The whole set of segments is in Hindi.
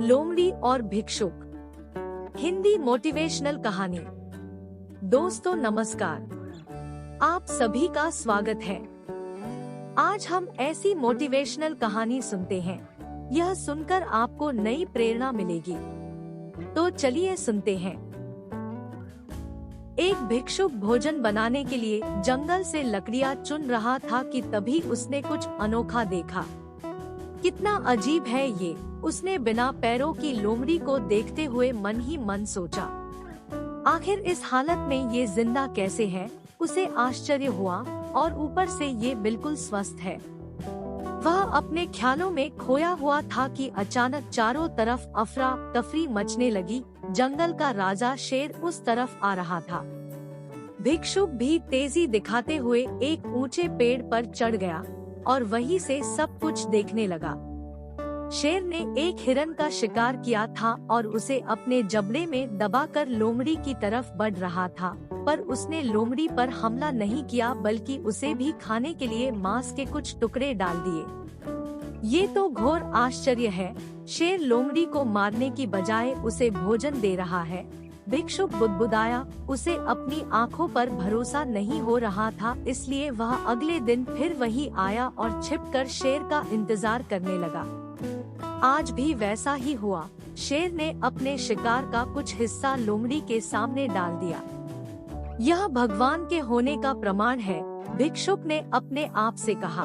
लोमड़ी और भिक्षुक। हिंदी मोटिवेशनल कहानी। दोस्तों नमस्कार, आप सभी का स्वागत है। आज हम ऐसी मोटिवेशनल कहानी सुनते हैं, यह सुनकर आपको नई प्रेरणा मिलेगी। तो चलिए सुनते हैं। एक भिक्षुक भोजन बनाने के लिए जंगल से लकड़ियां चुन रहा था कि तभी उसने कुछ अनोखा देखा। कितना अजीब है ये, उसने बिना पैरों की लोमड़ी को देखते हुए मन ही मन सोचा। आखिर इस हालत में ये जिंदा कैसे है? उसे आश्चर्य हुआ और ऊपर से ये बिल्कुल स्वस्थ है। वह अपने ख्यालों में खोया हुआ था कि अचानक चारों तरफ अफरा तफरी मचने लगी। जंगल का राजा शेर उस तरफ आ रहा था। भिक्षुक भी तेजी दिखाते हुए एक ऊंचे पेड़ पर चढ़ गया और वहीं से सब कुछ देखने लगा। शेर ने एक हिरन का शिकार किया था और उसे अपने जबड़े में दबाकर लोमड़ी की तरफ बढ़ रहा था, पर उसने लोमड़ी पर हमला नहीं किया बल्कि उसे भी खाने के लिए मांस के कुछ टुकड़े डाल दिए। ये तो घोर आश्चर्य है, शेर लोमड़ी को मारने की बजाय उसे भोजन दे रहा है। भिक्षुक बुदबुदाया। उसे अपनी आंखों पर भरोसा नहीं हो रहा था, इसलिए वह अगले दिन फिर वहीं आया और छिपकर शेर का इंतजार करने लगा। आज भी वैसा ही हुआ। शेर ने अपने शिकार का कुछ हिस्सा लोमड़ी के सामने डाल दिया। यह भगवान के होने का प्रमाण है, भिक्षुक ने अपने आप से कहा।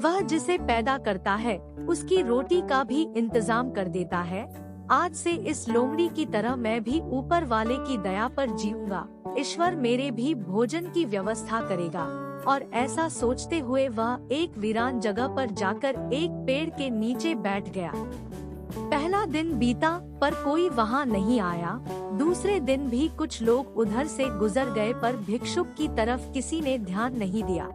वह जिसे पैदा करता है उसकी रोटी का भी इंतजाम कर देता है। आज से इस लोमड़ी की तरह मैं भी ऊपर वाले की दया पर जीऊंगा। ईश्वर मेरे भी भोजन की व्यवस्था करेगा। और ऐसा सोचते हुए वह एक वीरान जगह पर जाकर एक पेड़ के नीचे बैठ गया। पहला दिन बीता पर कोई वहाँ नहीं आया। दूसरे दिन भी कुछ लोग उधर से गुजर गए पर भिक्षुक की तरफ किसी ने ध्यान नहीं दिया।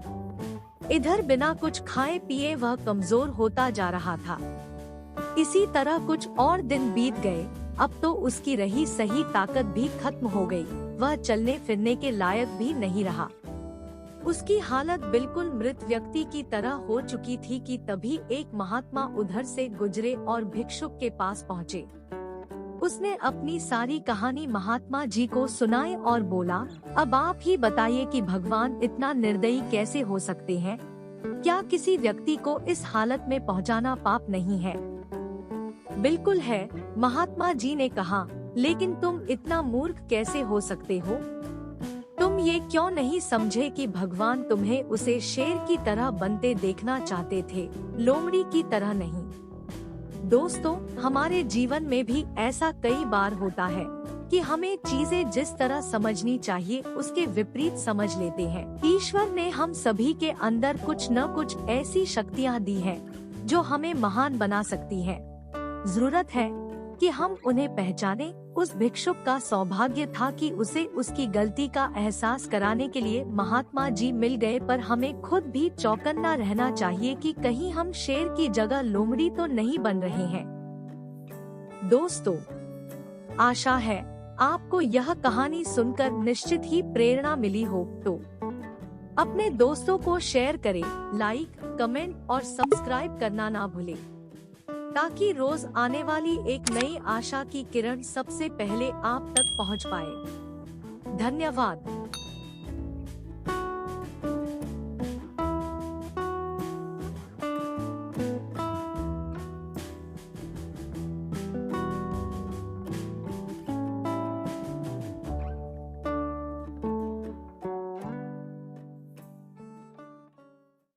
इधर बिना कुछ खाए पिए वह कमजोर होता जा रहा था। इसी तरह कुछ और दिन बीत गए। अब तो उसकी रही सही ताकत भी खत्म हो गई। वह चलने फिरने के लायक भी नहीं रहा। उसकी हालत बिल्कुल मृत व्यक्ति की तरह हो चुकी थी कि तभी एक महात्मा उधर से गुजरे और भिक्षुक के पास पहुँचे। उसने अपनी सारी कहानी महात्मा जी को सुनाई और बोला, अब आप ही बताइए कि भगवान इतना निर्दयी कैसे हो सकते हैं? क्या किसी व्यक्ति को इस हालत में पहुँचाना पाप नहीं है? बिल्कुल है, महात्मा जी ने कहा, लेकिन तुम इतना मूर्ख कैसे हो सकते हो? तुम ये क्यों नहीं समझे कि भगवान तुम्हें उसे शेर की तरह बनते देखना चाहते थे, लोमड़ी की तरह नहीं। दोस्तों, हमारे जीवन में भी ऐसा कई बार होता है कि हमें चीजें जिस तरह समझनी चाहिए उसके विपरीत समझ लेते हैं। ईश्वर ने हम सभी के अंदर कुछ न कुछ ऐसी शक्तियाँ दी हैं जो हमें महान बना सकती हैं। जरूरत है कि हम उन्हें पहचाने। उस भिक्षुक का सौभाग्य था कि उसे उसकी गलती का एहसास कराने के लिए महात्मा जी मिल गए, पर हमें खुद भी चौकन्ना रहना चाहिए कि कहीं हम शेर की जगह लोमड़ी तो नहीं बन रहे हैं। दोस्तों, आशा है आपको यह कहानी सुनकर निश्चित ही प्रेरणा मिली हो। तो अपने दोस्तों को शेयर करें, लाइक, कमेंट और सब्सक्राइब करना ना भूलें, ताकि रोज आने वाली एक नई आशा की किरण सबसे पहले आप तक पहुंच पाए। धन्यवाद।